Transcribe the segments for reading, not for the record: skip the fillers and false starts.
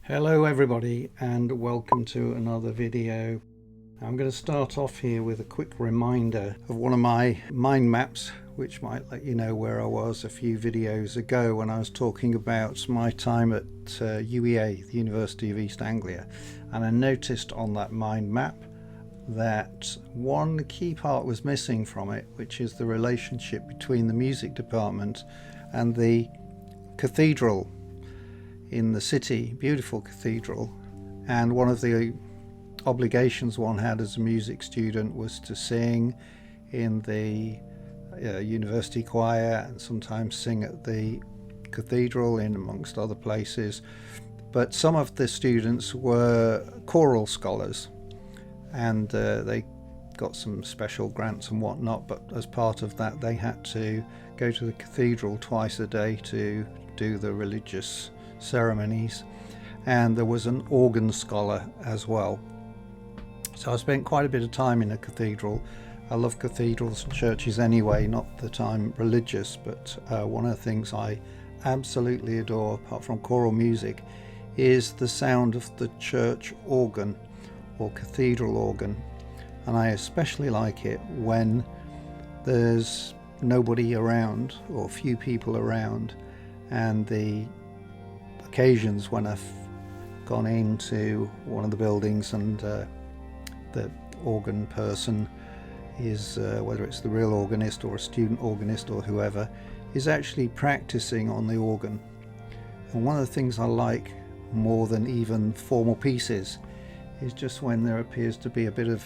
Hello everybody and welcome to another video. I'm going to start off here with a quick reminder of one of my mind maps, which might let you know where I was a few videos ago when I was talking about my time at UEA, the University of East Anglia. And I noticed on that mind map that one key part was missing from it, which is the relationship between the music department and the cathedral in the city, beautiful cathedral. And one of the obligations one had as a music student was to sing in the university choir and sometimes sing at the cathedral in amongst other places. But some of the students were choral scholars and they got some special grants and whatnot, but as part of that they had to go to the cathedral twice a day to do the religious ceremonies, and there was an organ scholar as well. So I spent quite a bit of time in a cathedral. I love cathedrals and churches anyway, not that I'm religious, but one of the things I absolutely adore, apart from choral music, is the sound of the church organ or cathedral organ. And I especially like it when there's nobody around or few people around, and the occasions when I've gone into one of the buildings and the organ person is, whether it's the real organist or a student organist or whoever, is actually practicing on the organ. And one of the things I like more than even formal pieces is just when there appears to be a bit of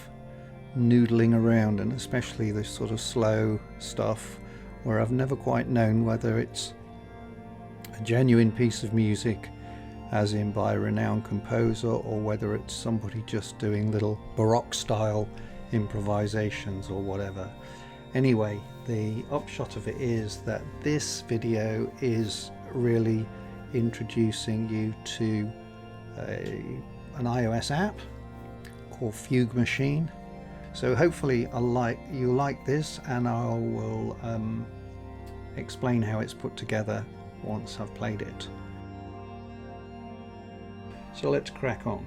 noodling around, and especially this sort of slow stuff where I've never quite known whether it's a genuine piece of music as in by a renowned composer, or whether it's somebody just doing little Baroque style improvisations or whatever. Anyway, the upshot of it is that this video is really introducing you to an iOS app called Fugue Machine. So hopefully you like this, and I will explain how it's put together once I've played it. So let's crack on.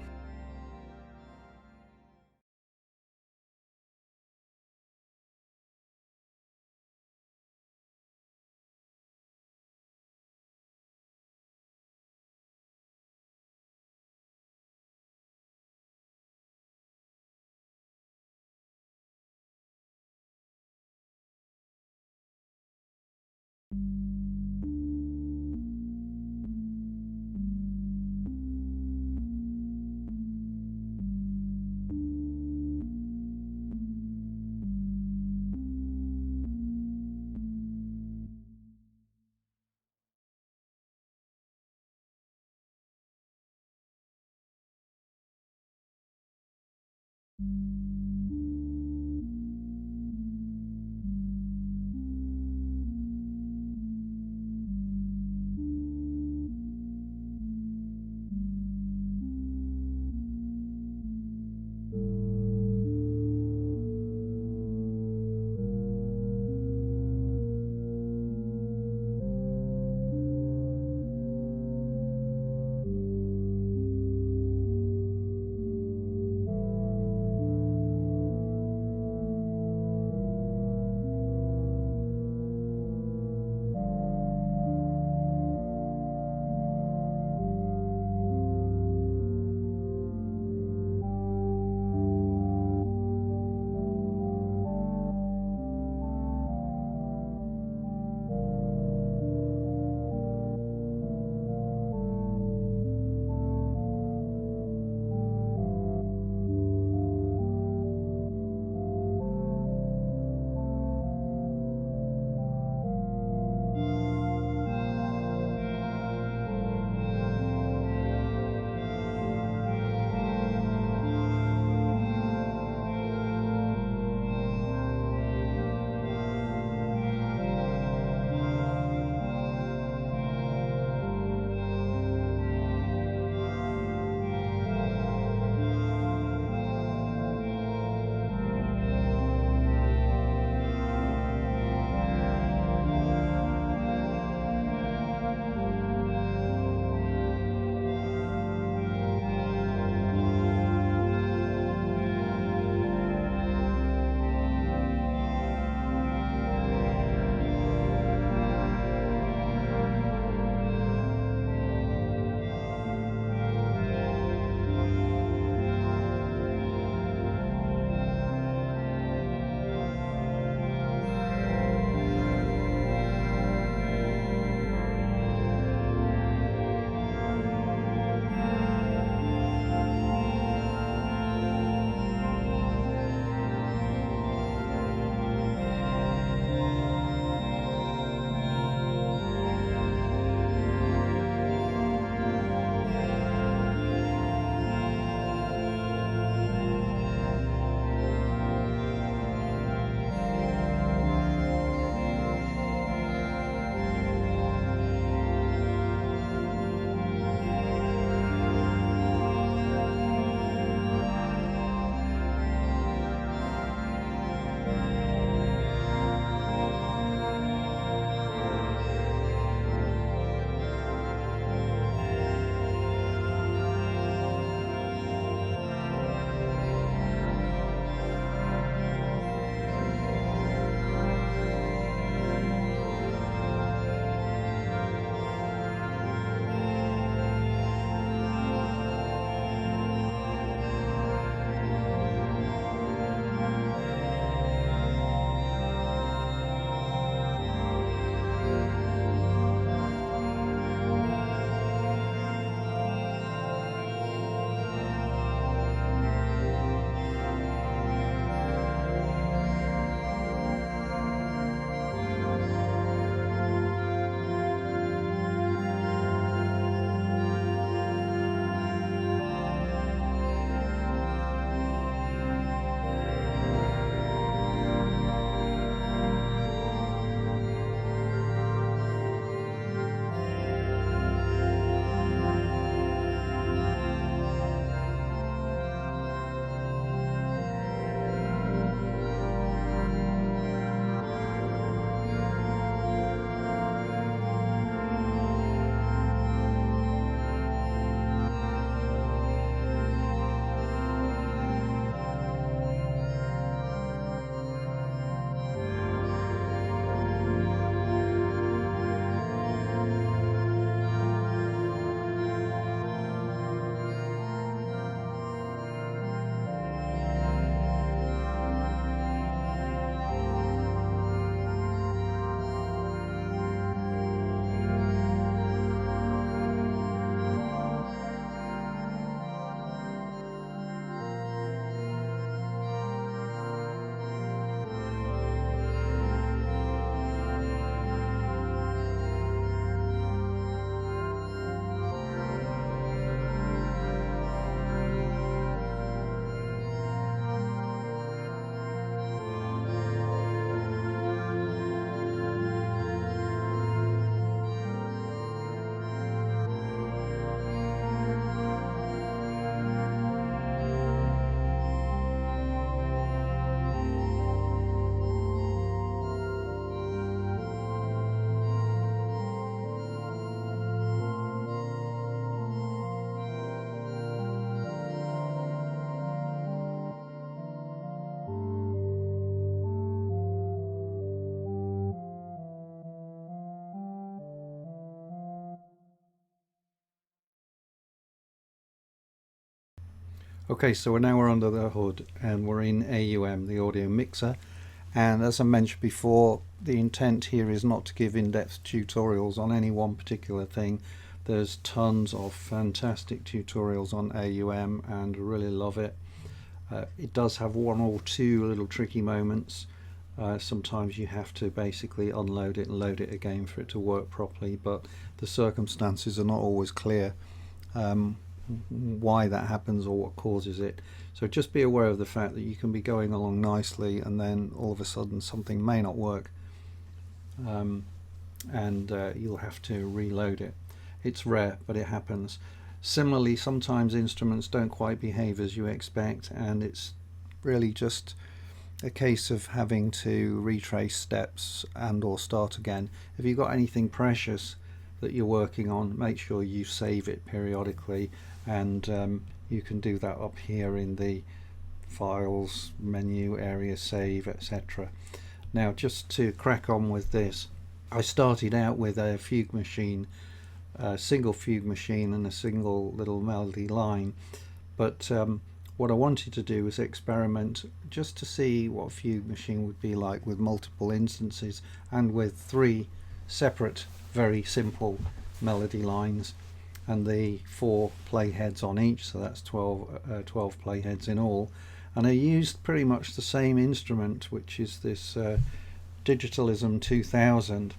Okay, so now we're under the hood and we're in AUM, the audio mixer. And as I mentioned before, the intent here is not to give in-depth tutorials on any one particular thing. There's tons of fantastic tutorials on AUM and I really love it. It does have one or two little tricky moments. Sometimes you have to basically unload it and load it again for it to work properly, but the circumstances are not always clear why that happens or what causes it. So just be aware of the fact that you can be going along nicely and then all of a sudden something may not work, and you'll have to reload it. It's rare, but it happens. Similarly, sometimes instruments don't quite behave as you expect, and it's really just a case of having to retrace steps and or start again. If you've got anything precious that you're working on, make sure you save it periodically, and you can do that up here in the files menu area, save, etc. Now, just to crack on with this, I started out with a Fugue Machine, a single Fugue Machine and a single little melody line, but what I wanted to do was experiment just to see what Fugue Machine would be like with multiple instances and with 3 separate very simple melody lines and the 4 playheads on each, so that's 12 playheads in all. And I used pretty much the same instrument, which is this Digitalism 2000,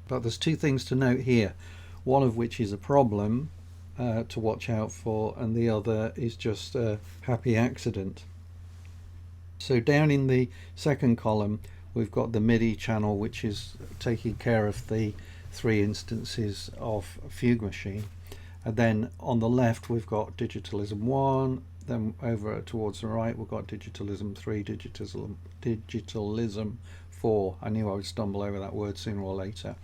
but there's 2 things to note here, one of which is a problem to watch out for, and the other is just a happy accident. So down in the second column we've got the MIDI channel, which is taking care of the 3 instances of Fugue Machine, and then on the left we've got Digitalism 1, then over towards the right we've got Digitalism 3, Digitalism 4. I knew I would stumble over that word sooner or later.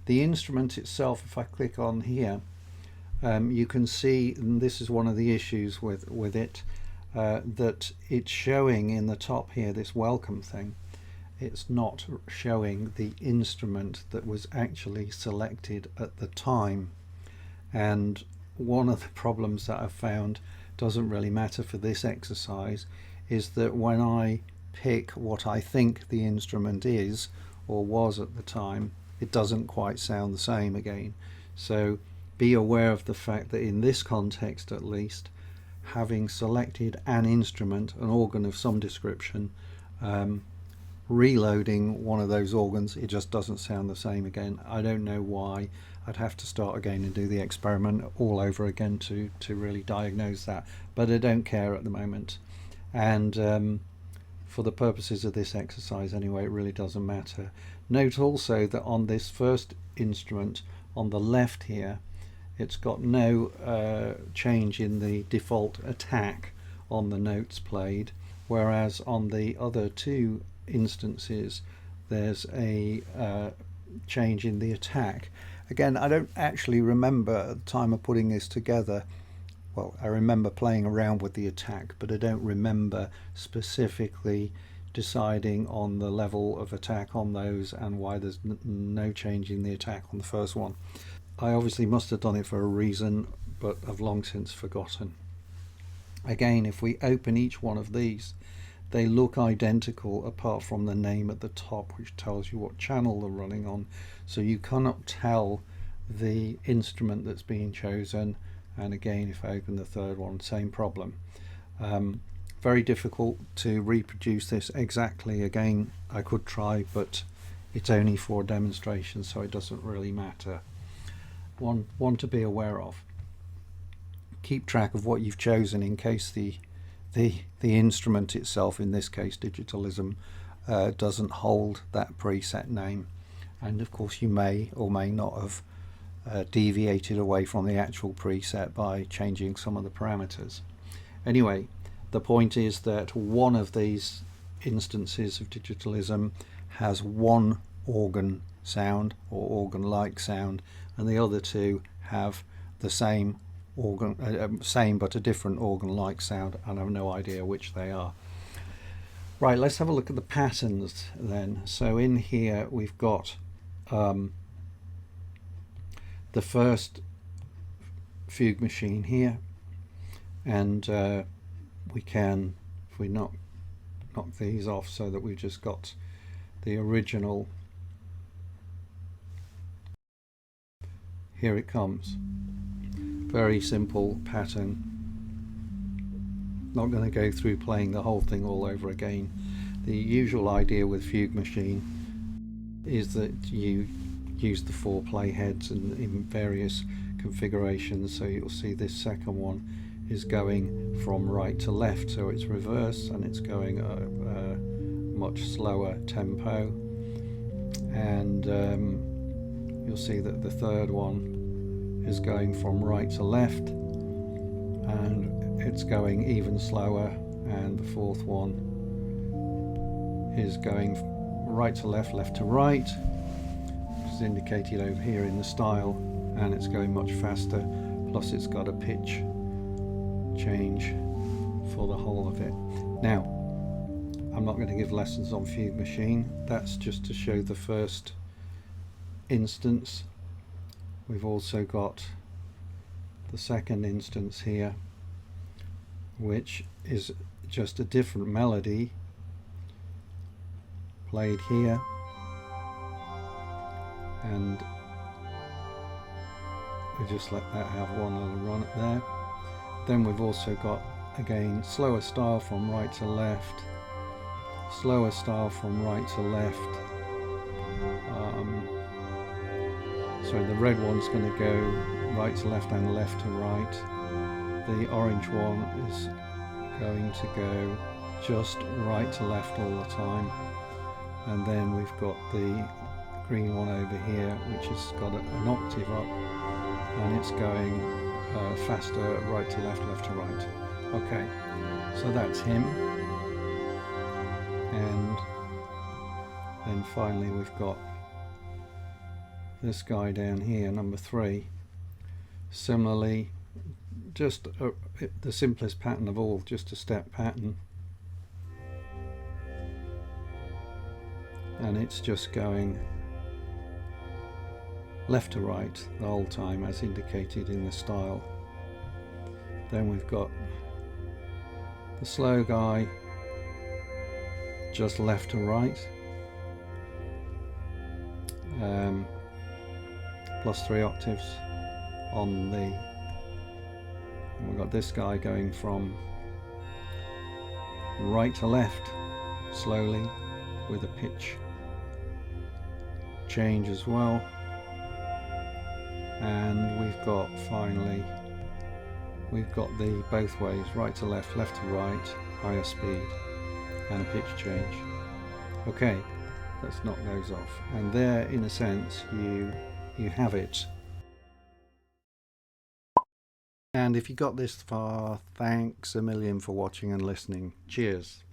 The instrument itself, if I click on here, you can see, and this is one of the issues with it, that it's showing in the top here this welcome thing. It's not showing the instrument that was actually selected at the time. And one of the problems that I've found, doesn't really matter for this exercise, is that when I pick what I think the instrument is or was at the time, it doesn't quite sound the same again. So be aware of the fact that in this context at least, having selected an instrument, an organ of some description, reloading one of those organs, it just doesn't sound the same again. I don't know why. I'd have to start again and do the experiment all over again to really diagnose that, but I don't care at the moment, and for the purposes of this exercise anyway, it really doesn't matter. Note also that on this first instrument on the left here, it's got no change in the default attack on the notes played, whereas on the other 2 instances there's a change in the attack. Again, I don't actually remember at the time of putting this together. Well, I remember playing around with the attack, but I don't remember specifically deciding on the level of attack on those and why there's no change in the attack on the first one. I obviously must have done it for a reason, but I've long since forgotten. Again, if we open each one of these, they look identical apart from the name at the top, which tells you what channel they're running on, so you cannot tell the instrument that's being chosen. And again, if I open the third one, same problem. Very difficult to reproduce this exactly. Again, I could try, but it's only for a demonstration, so it doesn't really matter. One to be aware of. Keep track of what you've chosen in case the instrument itself, in this case Digitalism, doesn't hold that preset name, and of course you may or may not have deviated away from the actual preset by changing some of the parameters. Anyway, the point is that one of these instances of Digitalism has 1 organ sound or organ-like sound, and the other 2 have the same organ, same but a different organ-like sound, and I have no idea which they are. Right, let's have a look at the patterns then. So in here we've got the first Fugue Machine here, and we can, if we knock these off so that we've just got the original. Here it comes. Very simple pattern. Not going to go through playing the whole thing all over again. The usual idea with Fugue Machine is that you use the 4 playheads and in various configurations. So you'll see this second one is going from right to left, so it's reverse and it's going a much slower tempo. And you'll see that the third one is going from right to left and it's going even slower, and the fourth one is going right to left, left to right, which is indicated over here in the style, and it's going much faster, plus it's got a pitch change for the whole of it. Now, I'm not going to give lessons on Fugue Machine, that's just to show the first instance. We've also got the second instance here, which is just a different melody played here, and we just let that have one little run there. Then we've also got, again, slower style from right to left, slower style from right to left. So the red one's going to go right to left and left to right. The orange one is going to go just right to left all the time. And then we've got the green one over here, which has got an octave up, and it's going faster right to left, left to right. Okay, so that's him. And then finally we've got this guy down here, number 3. Similarly, just the simplest pattern of all, just a step pattern, and it's just going left to right the whole time as indicated in the style. Then we've got the slow guy, just left to right, plus 3 octaves on the, and we've got this guy going from right to left slowly with a pitch change as well. And we've got, finally, we've got the both ways, right to left, left to right, higher speed and a pitch change. Okay, let's knock those off, and there, in a sense, you have it. And if you got this far, thanks a million for watching and listening. Cheers.